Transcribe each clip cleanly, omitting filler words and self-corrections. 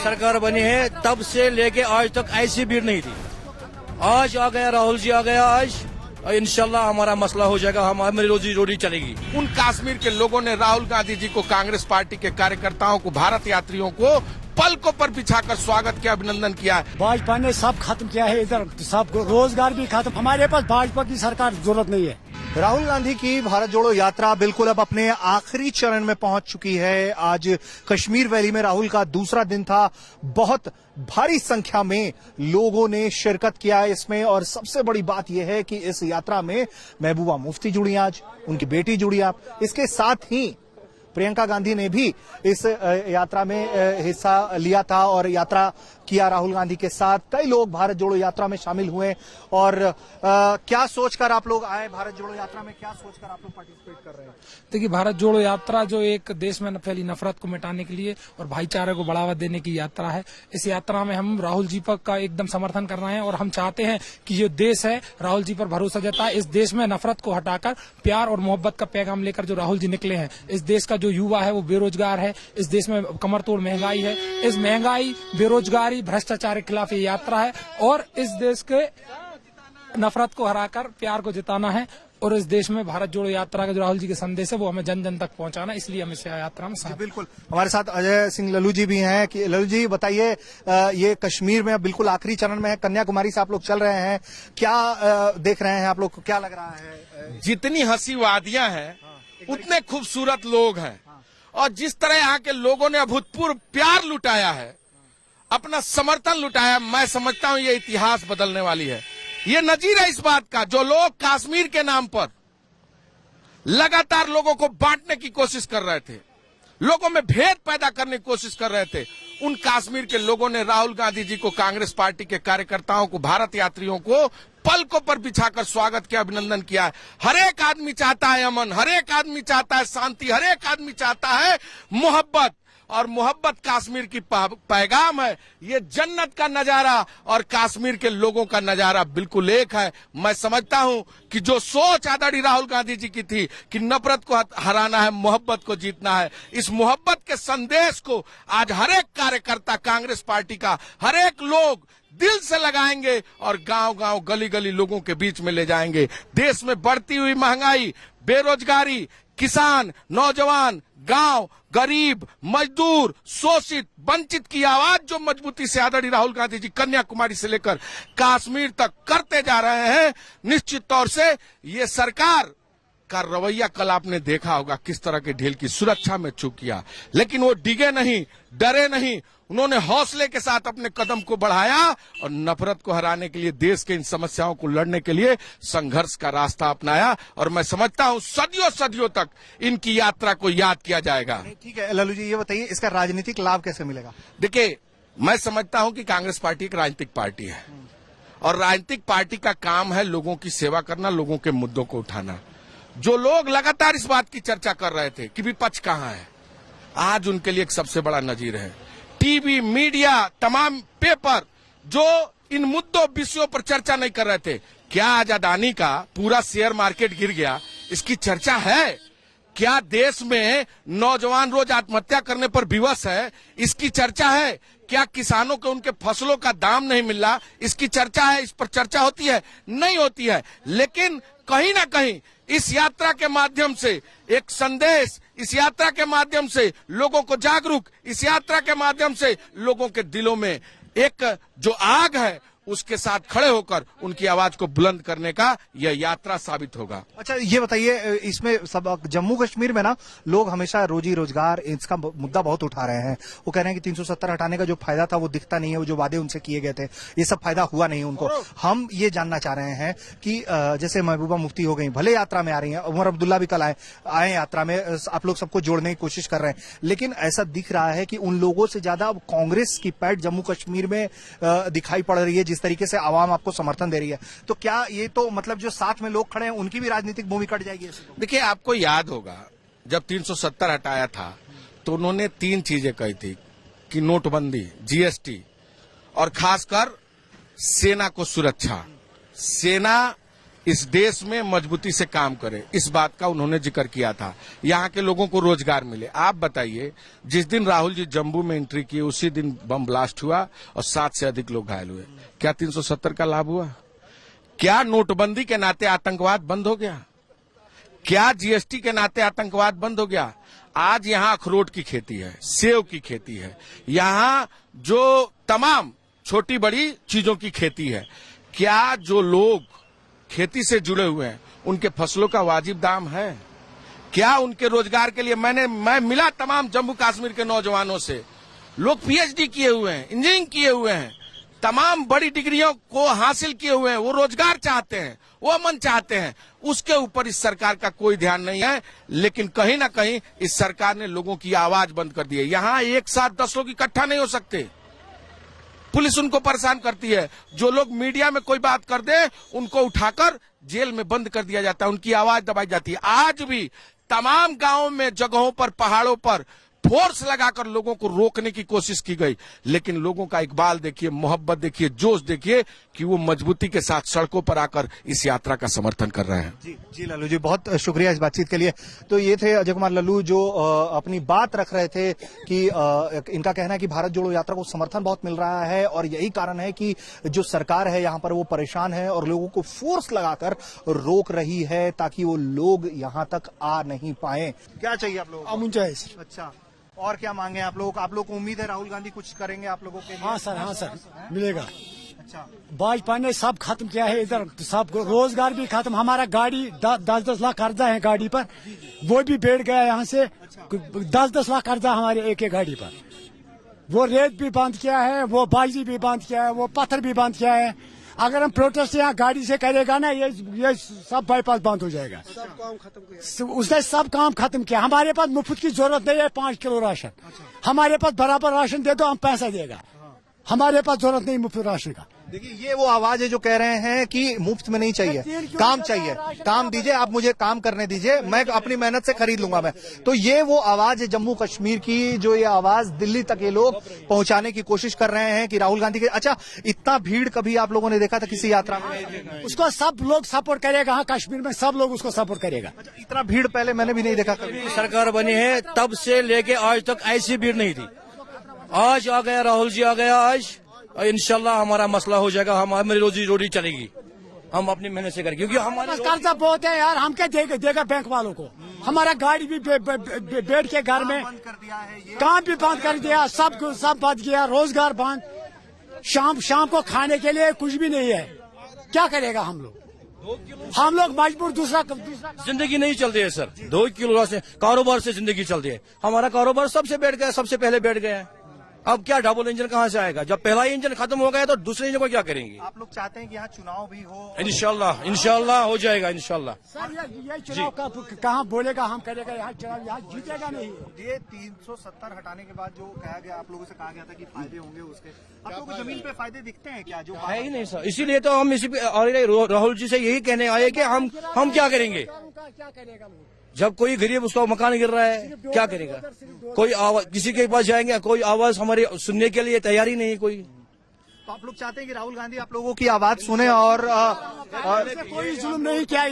सरकार बनी है तब से लेके आज तक ऐसी भीड़ नहीं थी। आज आ गया राहुल जी, आ गया आज, इंशाल्लाह हमारा मसला हो जाएगा, हमारी रोजी रोटी चलेगी। उन कश्मीर के लोगों ने राहुल गांधी जी को, कांग्रेस पार्टी के कार्यकर्ताओं को, भारत यात्रियों को पलकों पर बिछाकर स्वागत किया, अभिनंदन किया। भाजपा ने सब खत्म किया है, इधर सब रोजगार भी खत्म। हमारे पास भाजपा की सरकार जरूरत नहीं है। राहुल गांधी की भारत जोड़ो यात्रा बिल्कुल अब अपने आखिरी चरण में पहुंच चुकी है। आज कश्मीर वैली में राहुल का दूसरा दिन था। बहुत भारी संख्या में लोगों ने शिरकत किया है इसमें, और सबसे बड़ी बात यह है कि इस यात्रा में महबूबा मुफ्ती जुड़ी, आज उनकी बेटी जुड़ी। आप इसके साथ ही प्रियंका गांधी ने भी इस यात्रा में हिस्सा लिया था और यात्रा किया राहुल गांधी के साथ। कई लोग भारत जोड़ो यात्रा में शामिल हुए। और क्या सोचकर आप लोग आए भारत जोड़ो यात्रा में, क्या सोचकर आप लोग पार्टिसिपेट कर रहे हैं? देखिए, भारत जोड़ो यात्रा जो एक देश में फैली नफरत को मिटाने के लिए और भाईचारे को बढ़ावा देने की यात्रा है। इस यात्रा में हम राहुल जी पर का एकदम समर्थन कर रहे हैं और हम चाहते हैं कि जो देश है राहुल जी पर भरोसा जताए। इस देश में नफरत को हटाकर प्यार और मोहब्बत का पैगाम लेकर जो राहुल जी निकले हैं। इस देश का जो युवा है वो बेरोजगार है, इस देश में कमर तोड़ महंगाई है। इस महंगाई, बेरोजगारी, भ्रष्टाचार के खिलाफ ये यात्रा है और इस देश के नफरत को हराकर प्यार को जिताना है। और इस देश में भारत जोड़ो यात्रा का जो राहुल जी के संदेश है वो हमें जन जन तक पहुंचाना, इसलिए हम इस यात्रा में साथ। बिल्कुल, हमारे साथ अजय सिंह लल्लू जी भी हैं। कि लल्लू जी बताइए, ये कश्मीर में बिल्कुल आखिरी चरण में है, कन्याकुमारी से आप लोग चल रहे हैं, क्या देख रहे हैं आप लोग को, क्या लग रहा है? जितनी हंसी वादियां हैं उतने खूबसूरत लोग हैं, और जिस तरह यहाँ के लोगों ने अभूतपूर्व प्यार लुटाया है, अपना समर्थन लुटाया, मैं समझता हूँ ये इतिहास बदलने वाली है। ये नजीर है इस बात का, जो लोग कश्मीर के नाम पर लगातार लोगों को बांटने की कोशिश कर रहे थे, लोगों में भेद पैदा करने की कोशिश कर रहे थे, उन कश्मीर के लोगों ने राहुल गांधी जी को, कांग्रेस पार्टी के कार्यकर्ताओं को, भारत यात्रियों को पलकों पर बिछाकर स्वागत किया, अभिनंदन किया। हर एक आदमी चाहता है अमन, हर एक आदमी चाहता है शांति, हर एक आदमी चाहता है मोहब्बत, और मोहब्बत कश्मीर की पैगाम है। ये जन्नत का नजारा और कश्मीर के लोगों का नजारा बिल्कुल एक है। मैं समझता हूं कि जो सोच आदरणीय राहुल गांधी जी की थी कि नफरत को हराना है, मोहब्बत को जीतना है, इस मोहब्बत के संदेश को आज हर एक कार्यकर्ता, कांग्रेस पार्टी का हर एक लोग दिल से लगाएंगे और गांव गांव, गली गली लोगों के बीच में ले जाएंगे। देश में बढ़ती हुई महंगाई, बेरोजगारी, किसान, नौजवान, गांव, गरीब, मजदूर, शोषित, वंचित की आवाज जो मजबूती से आदरणीय राहुल गांधी जी कन्याकुमारी से लेकर कश्मीर तक करते जा रहे हैं, निश्चित तौर से ये सरकार का रवैया कल आपने देखा होगा किस तरह के ढील की। सुरक्षा में चूक किया, लेकिन वो डिगे नहीं, डरे नहीं, उन्होंने हौसले के साथ अपने कदम को बढ़ाया और नफरत को हराने के लिए, देश के इन समस्याओं को लड़ने के लिए संघर्ष का रास्ता अपनाया। और मैं समझता हूं सदियों सदियों तक इनकी यात्रा को याद किया जाएगा। ठीक है लल्लू जी, ये बताइए इसका राजनीतिक लाभ कैसे मिलेगा? देखिए, मैं समझता हूं कि कांग्रेस पार्टी एक राजनीतिक पार्टी है और राजनीतिक पार्टी का काम है लोगों की सेवा करना, लोगों के मुद्दों को उठाना। जो लोग लगातार इस बात की चर्चा कर रहे थे कि विपक्ष कहां है, आज उनके लिए एक सबसे बड़ा नजीर है। टीवी, मीडिया, तमाम पेपर जो इन मुद्दों, विषयों पर चर्चा नहीं कर रहे थे। क्या आज अदानी का पूरा शेयर मार्केट गिर गया, इसकी चर्चा है? क्या देश में नौजवान रोज आत्महत्या करने पर विवश है, इसकी चर्चा है? क्या किसानों को उनके फसलों का दाम नहीं मिल रहा, इसकी चर्चा है? इस पर चर्चा होती है? नहीं होती है। लेकिन कहीं ना कहीं इस यात्रा के माध्यम से एक संदेश, इस यात्रा के माध्यम से लोगों को जागरूक, इस यात्रा के माध्यम से लोगों के दिलों में एक जो आग है उसके साथ खड़े होकर उनकी आवाज को बुलंद करने का यह यात्रा साबित होगा। अच्छा, ये बताइए, इसमें सब जम्मू कश्मीर में ना लोग हमेशा रोजी रोजगार इसका मुद्दा बहुत उठा रहे हैं। वो कह रहे हैं कि 370 हटाने का जो फायदा था वो दिखता नहीं है, वो जो वादे उनसे किए गए थे ये सब फायदा हुआ नहीं उनको। हम ये जानना चाह रहे हैं कि जैसे महबूबा मुफ्ती हो गई, भले यात्रा में आ रही है, उमर अब्दुल्ला भी कल आए यात्रा में, आप लोग सबको जोड़ने की कोशिश कर रहे हैं, लेकिन ऐसा दिख रहा है कि उन लोगों से ज्यादा कांग्रेस की पैठ जम्मू कश्मीर में दिखाई पड़ रही है, जिस तरीके से आवाम आपको समर्थन दे रही है। तो क्या ये तो मतलब जो साथ में लोग खड़े हैं उनकी भी राजनीतिक भूमि कट जाएगी? देखिए, आपको याद होगा जब 370 हटाया था तो उन्होंने 3 चीजें कही थी कि नोटबंदी, जीएसटी और खासकर सेना को सुरक्षा। सेना इस देश में मजबूती से काम करे, इस बात का उन्होंने जिक्र किया था। यहाँ के लोगों को रोजगार मिले। आप बताइए, जिस दिन राहुल जी जम्मू में एंट्री किए उसी दिन बम ब्लास्ट हुआ और 7 से अधिक लोग घायल हुए। क्या 370 का लाभ हुआ? क्या नोटबंदी के नाते आतंकवाद बंद हो गया? क्या जीएसटी के नाते आतंकवाद बंद हो गया? आज यहाँ अखरोट की खेती है, सेव की खेती है, यहाँ जो तमाम छोटी बड़ी चीजों की खेती है। क्या जो लोग खेती से जुड़े हुए हैं उनके फसलों का वाजिब दाम है? क्या उनके रोजगार के लिए मैं मिला तमाम जम्मू कश्मीर के नौजवानों से, लोग पीएचडी किए हुए हैं, इंजीनियरिंग किए हुए हैं, तमाम बड़ी डिग्रियों को हासिल किए हुए हैं, वो रोजगार चाहते हैं, वो अमन चाहते हैं। उसके ऊपर इस सरकार का कोई ध्यान नहीं है। लेकिन कहीं ना कहीं इस सरकार ने लोगों की आवाज बंद कर दी है। यहाँ एक साथ 10 लोग इकट्ठा नहीं हो सकते, पुलिस उनको परेशान करती है। जो लोग मीडिया में कोई बात कर दे उनको उठाकर जेल में बंद कर दिया जाता है, उनकी आवाज दबाई जाती है। आज भी तमाम गांवों में, जगहों पर, पहाड़ों पर फोर्स लगाकर लोगों को रोकने की कोशिश की गई, लेकिन लोगों का इकबाल देखिए, मोहब्बत देखिए, जोश देखिए कि वो मजबूती के साथ सड़कों पर आकर इस यात्रा का समर्थन कर रहे हैं। जी लल्लू जी, बहुत शुक्रिया इस बातचीत के लिए। तो ये थे अजय कुमार लल्लू जो अपनी बात रख रहे थे कि इनका कहना है कि भारत जोड़ो यात्रा को समर्थन बहुत मिल रहा है और यही कारण है कि जो सरकार है यहाँ पर वो परेशान है और लोगों को फोर्स लगाकर रोक रही है ताकि वो लोग यहाँ तक आ नहीं पाए। क्या चाहिए आप लोगों को? अच्छा, और क्या मांगे आप लोगों को? आप लोगों को उम्मीद है राहुल गांधी कुछ करेंगे आप लोगों के लिए? हाँ सर मिलेगा। अच्छा, भाजपा ने सब खत्म किया है इधर, सब रोजगार भी खत्म। हमारा गाड़ी 10-10 लाख कर्जा है गाड़ी पर, वो भी बैठ गया यहाँ से। 10-10 लाख कर्जा हमारे एक गाड़ी पर। वो रेत भी बंद किया है, वो बाजी भी बंद किया है, वो पत्थर भी बंद किया है। अगर हम प्रोटेस्ट यहाँ गाड़ी से करेगा ना, ये सब बाईपास बंद हो जाएगा। सब काम खत्म किया उसने, सब काम खत्म किया। हमारे पास मुफ्त की जरूरत नहीं है 5 किलो राशन। हमारे पास बराबर राशन दे दो, हम पैसा देगा। हमारे पास जरूरत नहीं मुफ्त राशन का। देखिए ये वो आवाज है जो कह रहे हैं कि मुफ्त में नहीं चाहिए, काम चाहिए, काम दीजिए, आप मुझे काम करने दीजिए, मैं अपनी मेहनत से खरीद लूंगा मैं। तो ये वो आवाज है जम्मू कश्मीर की, जो ये आवाज दिल्ली तक ये लोग पहुंचाने की कोशिश कर रहे हैं कि राहुल गांधी के। अच्छा, इतना भीड़ कभी आप लोगों ने देखा था किसी यात्रा में? उसको सब लोग सपोर्ट करेगा। हाँ, कश्मीर में सब लोग उसको सपोर्ट करेगा। अच्छा, इतना भीड़ पहले मैंने भी नहीं देखा कभी। सरकार बनी है तब से लेके आज तक ऐसी भीड़ नहीं थी। आज आ गया राहुल जी, आ गया आज, इंशाल्लाह हमारा मसला हो जाएगा, हमारी रोजी रोटी चलेगी, हम अपनी मेहनत से करेंगे। क्योंकि हमारे कर्जा बहुत है यार, हम क्या देगा बैंक वालों को? हमारा गाड़ी भी बैठ के घर में बंद कर दिया है, ये काम भी बंद कर दिया, सब बंद किया, रोजगार बंद। शाम को खाने के लिए कुछ भी नहीं है। क्या करेगा हम लोग मजबूर। दूसरा जिंदगी नहीं चलती है सर। 2 किलो से कारोबार से जिंदगी चलती है। हमारा कारोबार सबसे बैठ गया, सबसे पहले बैठ गया है। अब क्या डबल इंजन कहाँ से आएगा? जब पहला इंजन खत्म हो गया तो दूसरे इंजन को क्या करेंगे? आप लोग चाहते हैं कि यहाँ चुनाव भी हो? इंशाल्लाह हो जाएगा इंशाल्लाह। सर ये चुनाव का कहाँ बोलेगा हम करेगा? यहाँ चुनाव यहाँ जीतेगा नहीं। ये 370 हटाने के बाद जो कहा गया, आप लोगों से कहा गया था कि फायदे होंगे उसके, आप लोगों को जमीन पे फायदे दिखते हैं क्या? जो है ही नहीं सर, इसीलिए तो हम इसी पे राहुल जी से यही कहने आए कि हम क्या करेंगे। क्या करेगा? जब कोई गरीब उसका मकान गिर रहा है क्या करेगा? कोई आवाज, किसी के पास जाएंगे, कोई आवाज हमारी सुनने के लिए तैयार ही नहीं है कोई। तो आप लोग चाहते हैं कि राहुल गांधी आप लोगों की आवाज सुने और कोई जुल्म नहीं किया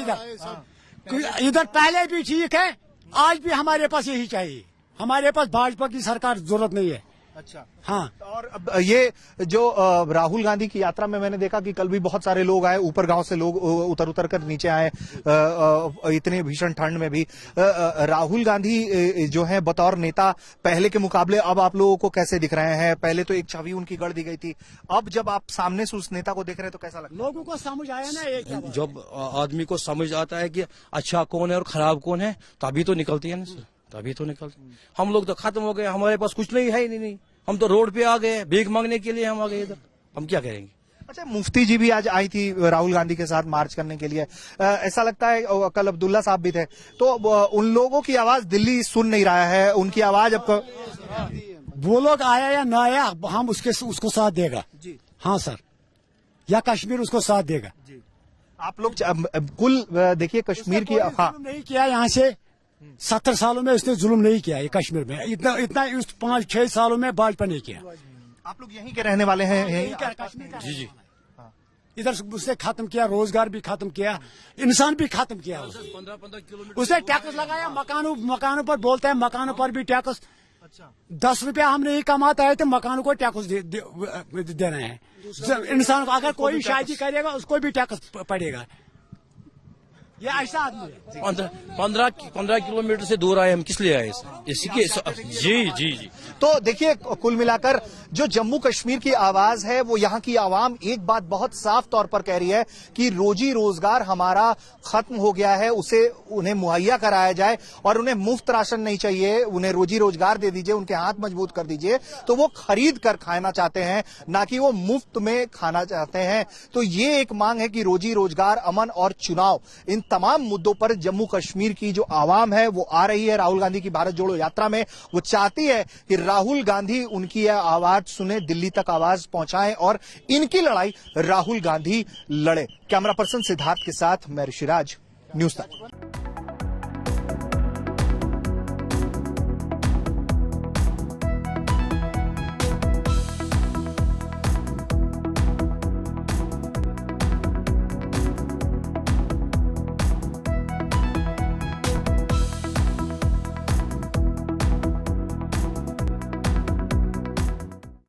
इधर पहले भी ठीक है, आज भी हमारे पास यही चाहिए। हमारे पास भाजपा की सरकार जरूरत नहीं है। अच्छा, हाँ। और अब ये जो राहुल गांधी की यात्रा में मैंने देखा कि कल भी बहुत सारे लोग आए, ऊपर गांव से लोग उतर कर नीचे आए, इतने भीषण ठंड में भी। राहुल गांधी जो है बतौर नेता पहले के मुकाबले अब आप लोगों को कैसे दिख रहे हैं? पहले तो एक छवि उनकी गढ़ दी गई थी, अब जब आप सामने से उस नेता को देख रहे हैं तो कैसा लगता है? लोगों को समझ आया ना, जब आदमी को समझ आता है कि अच्छा कौन है और खराब कौन है, तभी तो निकलती है ना सर, तभी तो निकलते। हम लोग तो खत्म हो गए, हमारे पास कुछ नहीं है ही नहीं। हम तो रोड पे आ गए, भीख मांगने के लिए हम आ गए इधर, हम क्या करेंगे? अच्छा, मुफ्ती जी भी आज आई थी राहुल गांधी के साथ मार्च करने के लिए, ऐसा लगता है। कल अब्दुल्ला साहब भी थे, तो उन लोगों की आवाज दिल्ली सुन नहीं रहा है, उनकी आवाज अब वो लोग आया या ना आया, हम उसको साथ देगा जी। हाँ सर, या कश्मीर उसको साथ देगा जी। आप लोग कुल देखिए कश्मीर की, हाँ नहीं किया यहाँ से 70 सालों में उसने जुल्म नहीं किया ये कश्मीर में, इतना इस 5-6 सालों में भाजपा नहीं किया। आप लोग यहीं के रहने वाले हैं? जी। इधर उसने खत्म किया, रोजगार भी खत्म किया, इंसान भी खत्म किया। 15-15 किलोमीटर उसने टैक्स लगाया मकानों पर, बोलता है मकानों पर भी टैक्स। 10 रुपया हम नहीं कमाता है तो मकानों को टैक्स दे रहे हैं। इंसान को अगर कोई शादी करेगा उसको भी टैक्स पड़ेगा। ये ऐसा आदमी है। 15 किलोमीटर से दूर आए हम, किस लिए आए इसी के? जी। तो देखिए, कुल मिलाकर जो जम्मू कश्मीर की आवाज है वो यहाँ की आवाम एक बात बहुत साफ तौर पर कह रही है कि रोजी रोजगार हमारा खत्म हो गया है, उसे उन्हें मुहैया कराया जाए और उन्हें मुफ्त राशन नहीं चाहिए, उन्हें रोजी रोजगार दे दीजिए, उनके हाथ मजबूत कर दीजिए। तो वो खरीद कर खाना चाहते हैं, ना कि वो मुफ्त में खाना चाहते हैं। तो ये एक मांग है कि रोजी रोजगार, अमन और चुनाव, इन तमाम मुद्दों पर जम्मू कश्मीर की जो आवाम है वो आ रही है राहुल गांधी की भारत जोड़ो यात्रा में। वो चाहती है कि राहुल गांधी उनकी यह आवाज सुने, दिल्ली तक आवाज पहुंचाएं और इनकी लड़ाई राहुल गांधी लड़े। कैमरा पर्सन सिद्धार्थ के साथ मैं ऋषिराज, न्यूज़ तक।